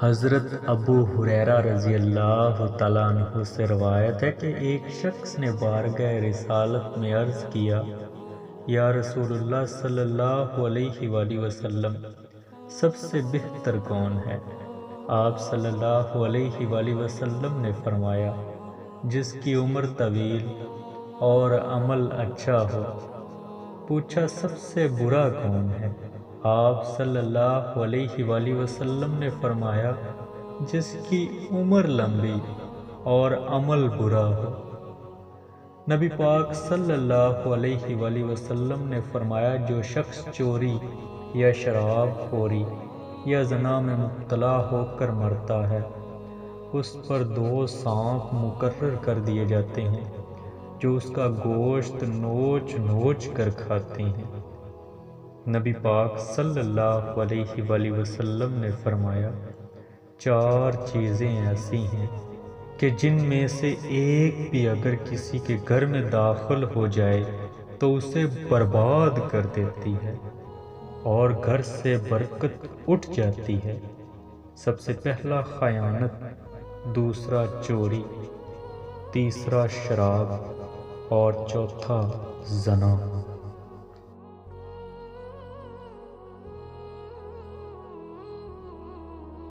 حضرت ابو ہریرہ رضی اللہ تعالیٰ عنہ سے روایت ہے کہ ایک شخص نے بارگاہ رسالت میں عرض کیا، یا رسول اللہ صلی اللہ علیہ وآلہ وسلم، سب سے بہتر کون ہے؟ آپ صلی اللہ علیہ وآلہ وسلم نے فرمایا، جس کی عمر طویل اور عمل اچھا ہو۔ پوچھا، سب سے برا کون ہے؟ آپ صلی اللہ علیہ وآلہ وسلم نے فرمایا، جس کی عمر لمبی اور عمل برا ہو۔ نبی پاک صلی اللہ علیہ وآلہ وسلم نے فرمایا، جو شخص چوری یا شراب خوری یا زنا میں مبتلا ہو کر مرتا ہے، اس پر 2 سانپ مقرر کر دیے جاتے ہیں جو اس کا گوشت نوچ نوچ کر کھاتے ہیں۔ نبی پاک صلی اللہ علیہ وآلہ وسلم نے فرمایا، 4 چیزیں ایسی ہیں کہ جن میں سے ایک بھی اگر کسی کے گھر میں داخل ہو جائے تو اسے برباد کر دیتی ہے اور گھر سے برکت اٹھ جاتی ہے۔ سب سے پہلا خیانت، دوسرا چوری، تیسرا شراب اور چوتھا زنا۔